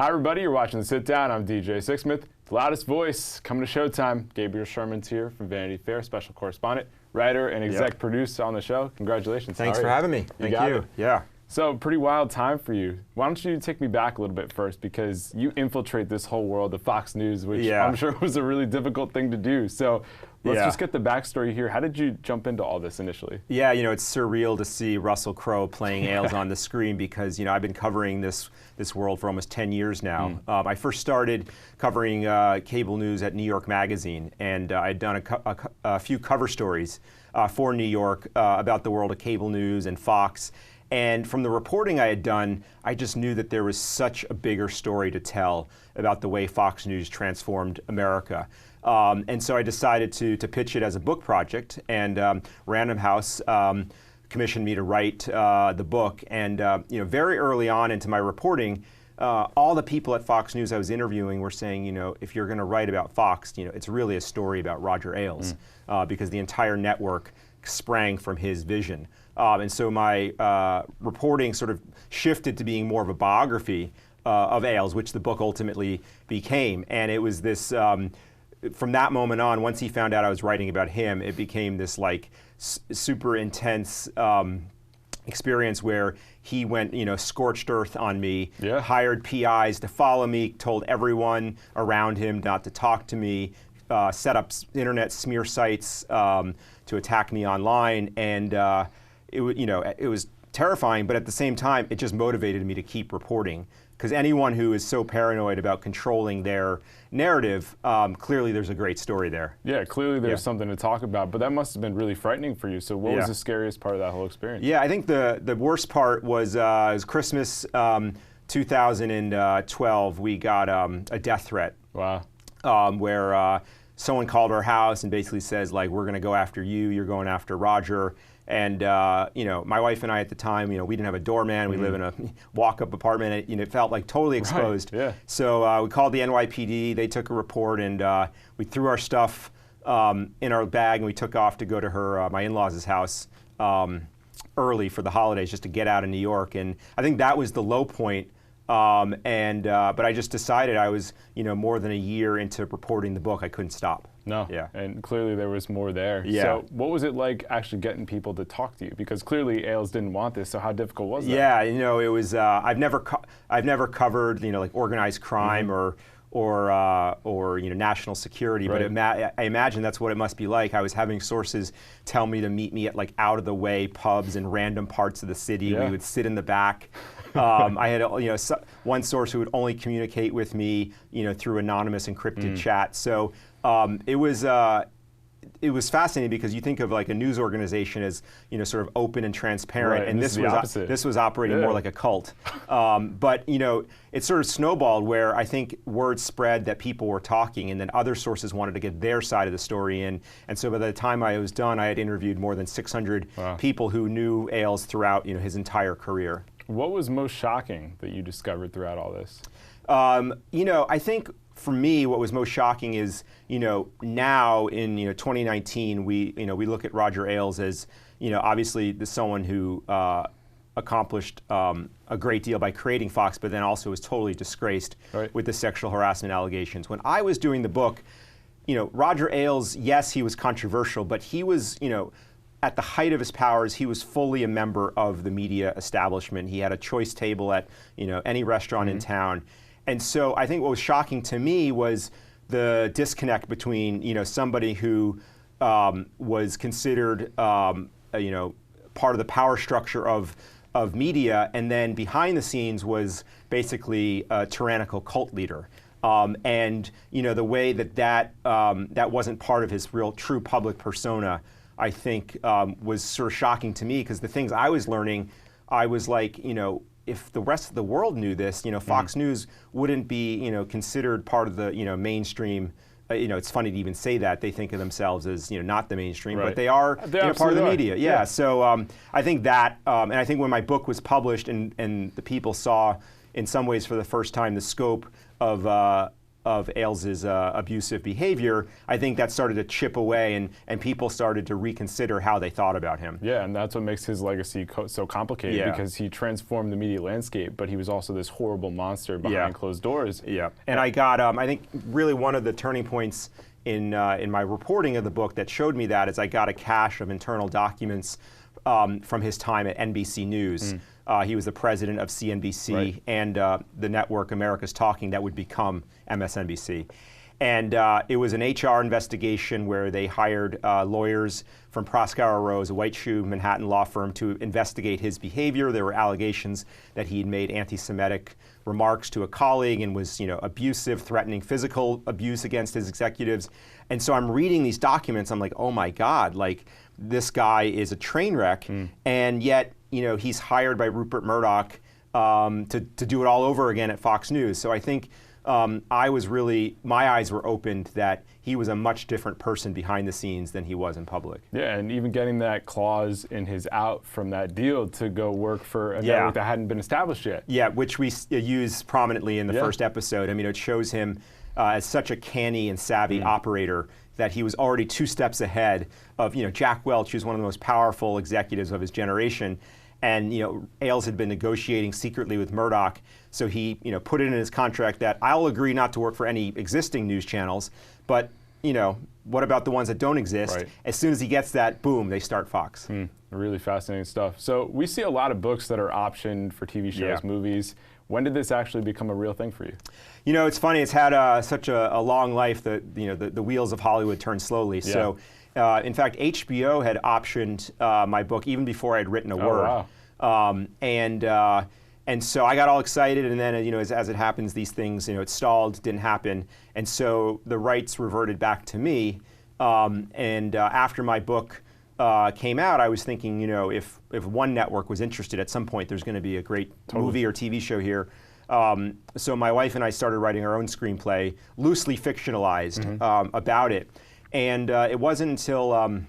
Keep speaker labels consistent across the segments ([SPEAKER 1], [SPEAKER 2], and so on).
[SPEAKER 1] Hi everybody, you're watching The Sit Down. I'm DJ Sixsmith, the Loudest Voice, coming to Showtime. Gabriel Sherman's here from Vanity Fair, special correspondent, writer, and exec producer on the show. Congratulations.
[SPEAKER 2] Thanks for having me. Thank you. Yeah.
[SPEAKER 1] So, pretty wild time for you. Why don't you take me back a little bit first, because you infiltrate this whole world of Fox News, which I'm sure was a really difficult thing to do. So, let's just get the backstory here. How did you jump into all this initially?
[SPEAKER 2] Yeah, you know, it's surreal to see Russell Crowe playing Ailes on the screen because, you know, I've been covering this world for almost 10 years now. I first started covering cable news at New York Magazine, and I'd done a few cover stories for New York about the world of cable news and Fox. And from the reporting I had done, I just knew that there was such a bigger story to tell about the way Fox News transformed America. And so I decided to pitch it as a book project, and Random House commissioned me to write the book. And you know, very early on into my reporting, all the people at Fox News I was interviewing were saying, you know, if you're going to write about Fox, you know, it's really a story about Roger Ailes, because the entire network sprang from his vision. And so my reporting sort of shifted to being more of a biography of Ailes, which the book ultimately became. And it was this, from that moment on, once he found out I was writing about him, it became this like super intense experience where he went, you know, scorched earth on me, hired PIs to follow me, told everyone around him not to talk to me, set up internet smear sites to attack me online, and it was terrifying, but at the same time, it just motivated me to keep reporting. Because anyone who is so paranoid about controlling their narrative, clearly there's a great story there. Yeah, clearly
[SPEAKER 1] there's something to talk about, but that must have been really frightening for you. So what was the scariest part of that whole experience?
[SPEAKER 2] Yeah, I think the worst part was Christmas 2012, we got a death threat.
[SPEAKER 1] Wow.
[SPEAKER 2] Where someone called our house and basically says, like, we're going to go after you, you're going after Roger. And you know, my wife and I at the time, you know, we didn't have a doorman. We live in a walk-up apartment. And, you know, it felt like totally exposed.
[SPEAKER 1] Right, yeah.
[SPEAKER 2] So we called the NYPD. They took a report, and we threw our stuff in our bag, and we took off to go to my in-laws' house early for the holidays, just to get out of New York. And I think that was the low point. But I just decided I was, you know, more than a year into reporting the book, I couldn't stop.
[SPEAKER 1] No, and clearly there was more there.
[SPEAKER 2] Yeah.
[SPEAKER 1] So what was it like actually getting people to talk to you? Because clearly Ailes didn't want this, so how difficult was that?
[SPEAKER 2] Yeah, you know, it was, I've never covered, you know, like organized crime or you know, national security, but I imagine that's what it must be like. I was having sources tell me to meet me at like out of the way pubs in random parts of the city. We would sit in the back. I had, you know, one source who would only communicate with me, you know, through anonymous encrypted chat. So it was fascinating, because you think of like a news organization as, you know, sort of open and transparent, and this was operating more like a cult. But you know, it sort of snowballed where I think word spread that people were talking, and then other sources wanted to get their side of the story in. And so by the time I was done, I had interviewed more than 600 people who knew Ailes throughout, you know, his entire career.
[SPEAKER 1] What was most shocking that you discovered throughout all this?
[SPEAKER 2] You know, I think for me, what was most shocking is, you know, now in 2019, we look at Roger Ailes as, you know, obviously someone who accomplished a great deal by creating Fox, but then also was totally disgraced with the sexual harassment allegations. When I was doing the book, you know, Roger Ailes, yes, he was controversial, but he was, you know, at the height of his powers, he was fully a member of the media establishment. He had a choice table at, you know, any restaurant in town. And so I think what was shocking to me was the disconnect between, you know, somebody who was considered, you know, part of the power structure of media, and then behind the scenes was basically a tyrannical cult leader. And, you know, the way that wasn't part of his real true public persona, I think was sort of shocking to me, because the things I was learning, I was like, you know, if the rest of the world knew this, you know, Fox News wouldn't be, you know, considered part of the, you know, mainstream. You know, it's funny to even say that. They think of themselves as, you know, not the mainstream, but they are, you know, part of the media. Yeah. So I think that, and I think when my book was published and the people saw, in some ways for the first time, the scope of Ailes' abusive behavior, I think that started to chip away, and people started to reconsider how they thought about him.
[SPEAKER 1] Yeah, and that's what makes his legacy so complicated, because he transformed the media landscape, but he was also this horrible monster behind closed doors.
[SPEAKER 2] Yeah, and I got, I think really one of the turning points in my reporting of the book that showed me that is I got a cache of internal documents from his time at NBC News. He was the president of CNBC and the network America's Talking that would become MSNBC. And it was an HR investigation where they hired lawyers from Proskauer Rose, a white shoe Manhattan law firm, to investigate his behavior. There were allegations that he had made anti-Semitic remarks to a colleague and was, abusive, threatening physical abuse against his executives. And so I'm reading these documents. I'm like, oh my God, like this guy is a train wreck, and yet, he's hired by Rupert Murdoch to do it all over again at Fox News. So I think my eyes were opened that he was a much different person behind the scenes than he was in public.
[SPEAKER 1] Yeah, and even getting that clause in his out from that deal to go work for a network that hadn't been established yet.
[SPEAKER 2] Yeah, which we use prominently in the first episode. I mean, it shows him as such a canny and savvy operator that he was already 2 steps ahead of, Jack Welch, who's one of the most powerful executives of his generation. And Ailes had been negotiating secretly with Murdoch, so he put it in his contract that I'll agree not to work for any existing news channels, but what about the ones that don't exist?
[SPEAKER 1] Right.
[SPEAKER 2] As soon as he gets that, boom, they start Fox.
[SPEAKER 1] Really fascinating stuff. So we see a lot of books that are optioned for TV shows, movies. When did this actually become a real thing for you?
[SPEAKER 2] It's funny. It's had such a long life that the wheels of Hollywood turn slowly.
[SPEAKER 1] Yeah.
[SPEAKER 2] So. In fact, HBO had optioned my book even before I had written a word.
[SPEAKER 1] Wow.
[SPEAKER 2] And so I got all excited, and then as it happens, these things it stalled, didn't happen, and so the rights reverted back to me. After my book came out, I was thinking, if one network was interested, at some point there's going to be a great movie or TV show here. So my wife and I started writing our own screenplay, loosely fictionalized, about it. And it wasn't until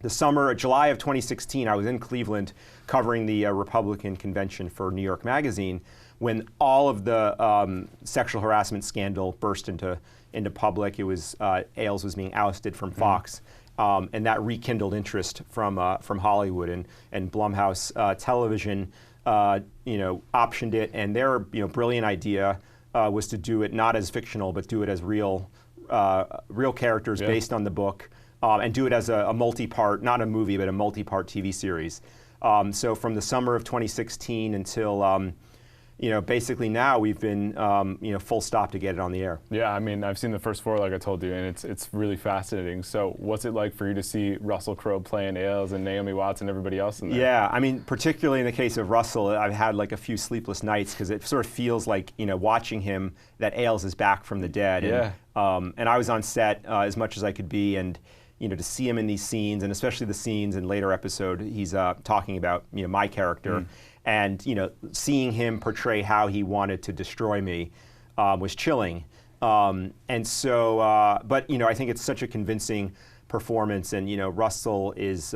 [SPEAKER 2] July of 2016, I was in Cleveland covering the Republican convention for New York Magazine, when all of the sexual harassment scandal burst into public. It was Ailes was being ousted from Fox, and that rekindled interest from Hollywood, and Blumhouse Television, optioned it, and their brilliant idea was to do it not as fictional, but do it as real characters based on the book, and do it as a multi-part, not a movie, but a multi-part TV series. So from the summer of 2016 until, basically now we've been, full stop to get it on the air.
[SPEAKER 1] Yeah, I mean, I've seen the first 4, like I told you, and it's really fascinating. So what's it like for you to see Russell Crowe playing Ailes and Naomi Watts and everybody else in there?
[SPEAKER 2] Yeah, I mean, particularly in the case of Russell, I've had like a few sleepless nights because it sort of feels like, watching him, that Ailes is back from the dead.
[SPEAKER 1] Yeah.
[SPEAKER 2] And I was on set as much as I could be, and to see him in these scenes, and especially the scenes in later episode, he's talking about my character, and seeing him portray how he wanted to destroy me was chilling. And so, but I think it's such a convincing performance, and Russell is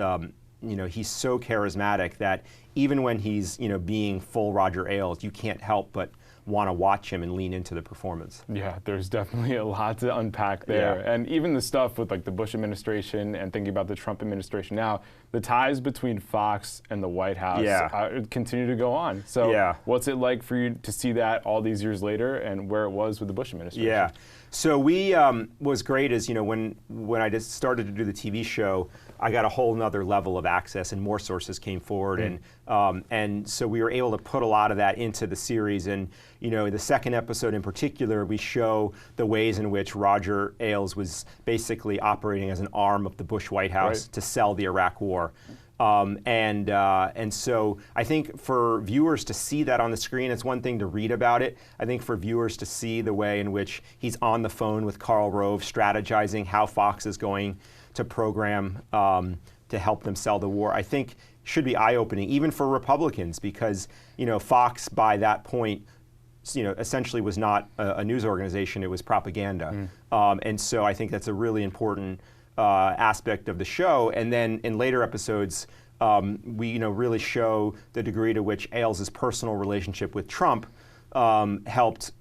[SPEAKER 2] he's so charismatic that even when he's being full Roger Ailes, you can't help but want to watch him and lean into the performance.
[SPEAKER 1] Yeah, there's definitely a lot to unpack there.
[SPEAKER 2] Yeah.
[SPEAKER 1] And even the stuff with like the Bush administration and thinking about the Trump administration now, the ties between Fox and the White House continue to go on. So what's it like for you to see that all these years later and where it was with the Bush administration?
[SPEAKER 2] Yeah. So we, was great is, when I just started to do the TV show, I got a whole nother level of access and more sources came forward. And so we were able to put a lot of that into the series. And, the second episode in particular, we show the ways in which Roger Ailes was basically operating as an arm of the Bush White House to sell the Iraq War. And so I think for viewers to see that on the screen, it's one thing to read about it. I think for viewers to see the way in which he's on the phone with Karl Rove, strategizing how Fox is going to program to help them sell the war, I think should be eye-opening, even for Republicans, because Fox by that point essentially was not a news organization, it was propaganda. And so I think that's a really important aspect of the show. And then in later episodes, we really show the degree to which Ailes' personal relationship with Trump helped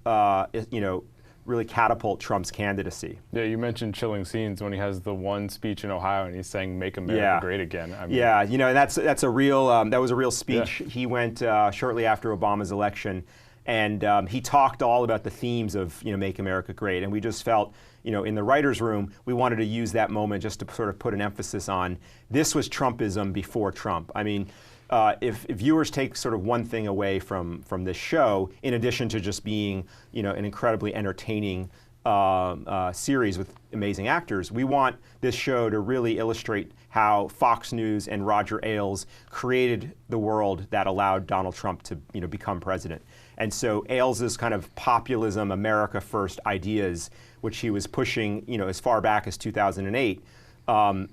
[SPEAKER 2] really catapult Trump's candidacy.
[SPEAKER 1] Yeah, you mentioned chilling scenes when he has the one speech in Ohio and he's saying "Make America Great Again." I mean,
[SPEAKER 2] yeah, you know, and that's a real that was a real speech. He went shortly after Obama's election, and he talked all about the themes of, you know, "Make America Great," and we just felt, you know, in the writers' room, we wanted to use that moment just to sort of put an emphasis on this was Trumpism before Trump. I mean, if viewers take sort of one thing away from this show, in addition to just being, you know, an incredibly entertaining series with amazing actors, we want this show to really illustrate how Fox News and Roger Ailes created the world that allowed Donald Trump to, you know, become president. And so Ailes' kind of populism, America First ideas, which he was pushing, you know, as far back as 2008,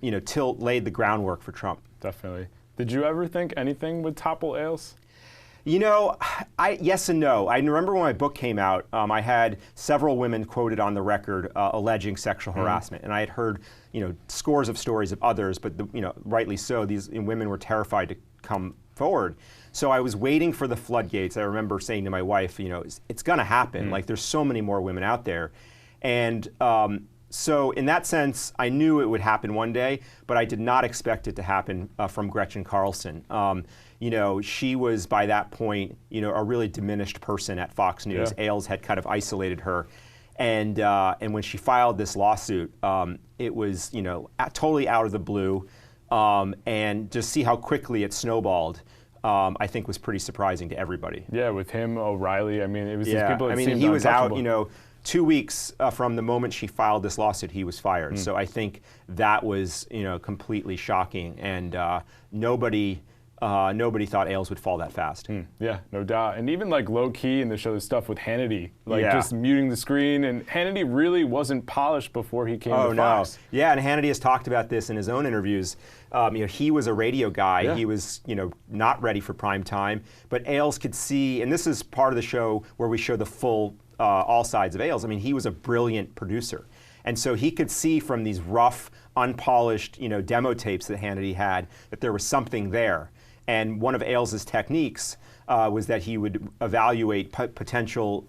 [SPEAKER 2] you know, laid the groundwork for Trump.
[SPEAKER 1] Definitely. Did you ever think anything would topple Ailes?
[SPEAKER 2] You know, yes and no. I remember when my book came out, I had several women quoted on the record alleging sexual harassment, and I had heard, you know, scores of stories of others, but you know, rightly so. These women were terrified to come forward. So I was waiting for the floodgates. I remember saying to my wife, you know, it's going to happen. Like, there's so many more women out there, and so in that sense, I knew it would happen one day, but I did not expect it to happen from Gretchen Carlson. You know, she was by that point, you know, a really diminished person at Fox News. Yeah. Ailes had kind of isolated her, and when she filed this lawsuit, it was, you know, totally out of the blue, and just see how quickly it snowballed. I think was pretty surprising to everybody.
[SPEAKER 1] Yeah, with him, O'Reilly. I mean, it was these people that
[SPEAKER 2] I mean,
[SPEAKER 1] seemed
[SPEAKER 2] he was out,
[SPEAKER 1] untouchable.
[SPEAKER 2] you know, 2 weeks from the moment she filed this lawsuit, he was fired. So I think that was, you know, completely shocking, and nobody thought Ailes would fall that fast.
[SPEAKER 1] Yeah, no doubt. And even like low key in the show, the stuff with Hannity, like just muting the screen, and Hannity really wasn't polished before he came to Fox.
[SPEAKER 2] No. Yeah, and Hannity has talked about this in his own interviews. You know, he was a radio guy.
[SPEAKER 1] Yeah.
[SPEAKER 2] He was, you know, not ready for prime time, but Ailes could see, and this is part of the show where we show the full all sides of Ailes. I mean, he was a brilliant producer. And so he could see from these rough, unpolished, you know, demo tapes that Hannity had that there was something there. And one of Ailes' techniques was that he would evaluate potential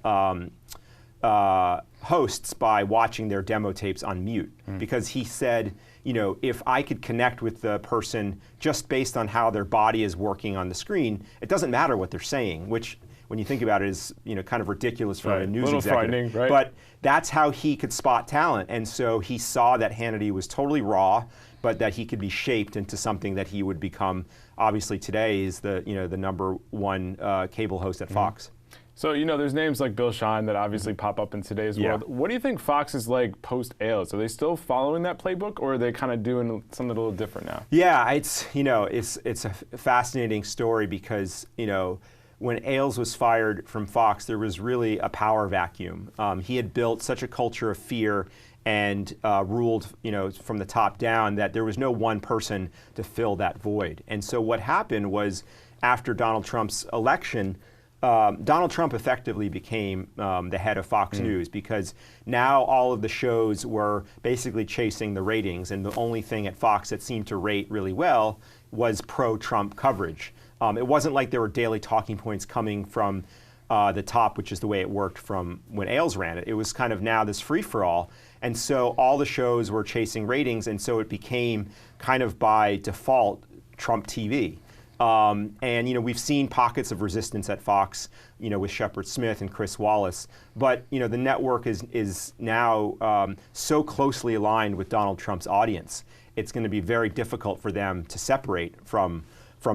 [SPEAKER 2] hosts by watching their demo tapes on mute. Because he said, you know, if I could connect with the person just based on how their body is working on the screen, it doesn't matter what they're saying, which, when you think about it, is, you know, kind of ridiculous for a news executive.
[SPEAKER 1] Right?
[SPEAKER 2] But that's how he could spot talent, and so he saw that Hannity was totally raw, but that he could be shaped into something that he would become. Obviously, today is the, you know, the #1 cable host at Fox.
[SPEAKER 1] So, you know, there's names like Bill Shine that obviously pop up in today's world. What do you think Fox is like post-Ailes? Are they still following that playbook, or are they kind of doing something a little different now?
[SPEAKER 2] Yeah, it's, you know, it's a fascinating story because, you know, when Ailes was fired from Fox, there was really a power vacuum. He had built such a culture of fear and ruled, you know, from the top down that there was no one person to fill that void. And so what happened was, after Donald Trump's election, Donald Trump effectively became the head of Fox News, because now all of the shows were basically chasing the ratings, and the only thing at Fox that seemed to rate really well was pro-Trump coverage. It wasn't like there were daily talking points coming from the top, which is the way it worked from when Ailes ran it. It was kind of now this free-for-all. And so all the shows were chasing ratings, and so it became kind of by default Trump TV. And, you know, we've seen pockets of resistance at Fox, you know, with Shepard Smith and Chris Wallace. But, you know, the network is now so closely aligned with Donald Trump's audience. It's going to be very difficult for them to separate from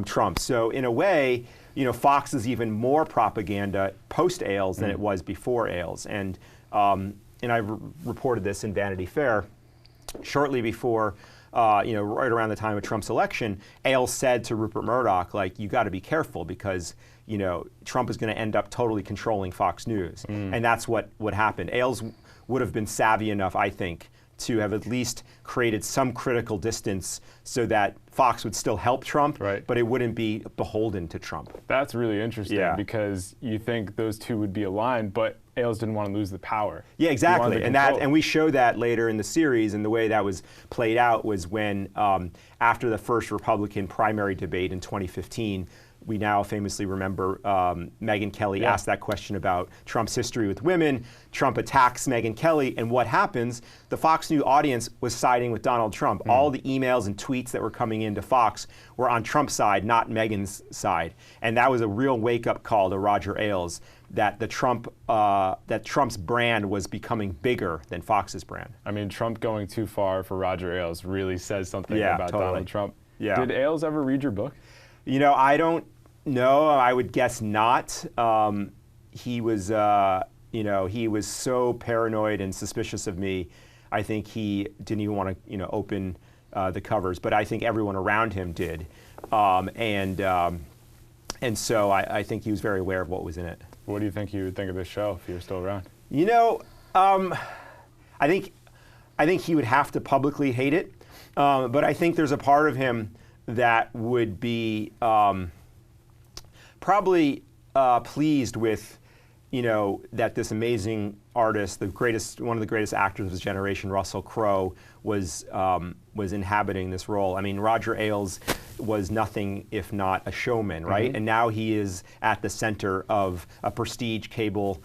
[SPEAKER 2] Trump. So in a way, you know, Fox is even more propaganda post-Ailes than it was before Ailes. And I reported this in Vanity Fair shortly before, you know, right around the time of Trump's election. Ailes said to Rupert Murdoch, like, you got to be careful because, you know, Trump is going to end up totally controlling Fox News. And that's what happened. Ailes would have been savvy enough, I think, to have at least created some critical distance so that Fox would still help Trump, but it wouldn't be beholden to Trump.
[SPEAKER 1] That's really interesting because you think those two would be aligned, but Ailes didn't want to lose the power.
[SPEAKER 2] Yeah, exactly. And we show that later in the series, and the way that was played out was when, after the first Republican primary debate in 2015, we now famously remember Megyn Kelly asked that question about Trump's history with women. Trump attacks Megyn Kelly, and what happens? The Fox News audience was siding with Donald Trump. All the emails and tweets that were coming into Fox were on Trump's side, not Megyn's side. And that was a real wake-up call to Roger Ailes that that Trump's brand was becoming bigger than Fox's brand.
[SPEAKER 1] I mean, Trump going too far for Roger Ailes really says something about Donald Trump.
[SPEAKER 2] Yeah.
[SPEAKER 1] Did Ailes ever read your book?
[SPEAKER 2] You know, I don't know. I would guess not. He was, you know, he was so paranoid and suspicious of me. I think he didn't even want to, you know, open the covers. But I think everyone around him did, and so I think he was very aware of what was in it.
[SPEAKER 1] What do you think he would think of this show if you were still around?
[SPEAKER 2] You know, I think he would have to publicly hate it. But I think there's a part of him that would be probably pleased with, you know, that this amazing artist, one of the greatest actors of his generation, Russell Crowe, was inhabiting this role. I mean, Roger Ailes was nothing if not a showman, right? And now he is at the center of a prestige cable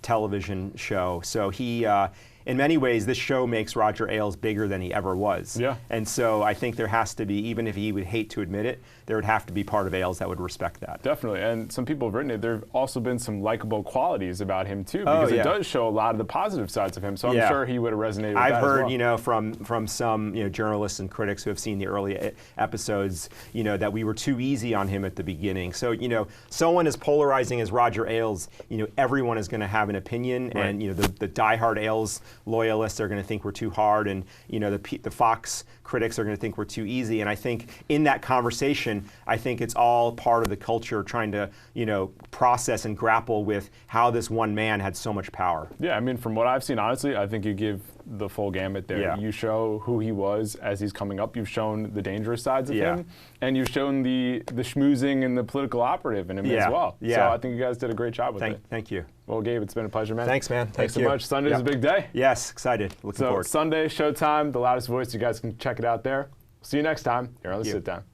[SPEAKER 2] television show. So he, in many ways, this show makes Roger Ailes bigger than he ever was.
[SPEAKER 1] Yeah.
[SPEAKER 2] And so I think there has to be, even if he would hate to admit it, there would have to be part of Ailes that would respect that.
[SPEAKER 1] Definitely. And some people have written it. There have also been some likable qualities about him, too, because it does show a lot of the positive sides of him. So I'm sure he would have resonated with that
[SPEAKER 2] I've heard,
[SPEAKER 1] as well.
[SPEAKER 2] you know, from some, you know, journalists and critics who have seen the early episodes, you know, that we were too easy on him at the beginning. So, you know, someone as polarizing as Roger Ailes, you know, everyone is going to have an opinion. Right. And, you know, the diehard Ailes loyalists are going to think we're too hard, and, you know, the Fox critics are going to think we're too easy. And I think in that conversation, I think it's all part of the culture trying to, you know, process and grapple with how this one man had so much power.
[SPEAKER 1] Yeah, I mean, from what I've seen, honestly, I think you give the full gamut there.
[SPEAKER 2] Yeah.
[SPEAKER 1] You show who he was as he's coming up. You've shown the dangerous sides of him, and you've shown the schmoozing and the political operative in him as well.
[SPEAKER 2] Yeah.
[SPEAKER 1] So I think you guys did a great job with it.
[SPEAKER 2] Thank you.
[SPEAKER 1] Well, Gabe, it's been a pleasure, man.
[SPEAKER 2] Thanks, man.
[SPEAKER 1] Thanks so much. Sunday's a big day.
[SPEAKER 2] Yes, excited. Looking forward.
[SPEAKER 1] Sunday, Showtime, The Loudest Voice. You guys can check it out there. See you next time here on The Sit Down.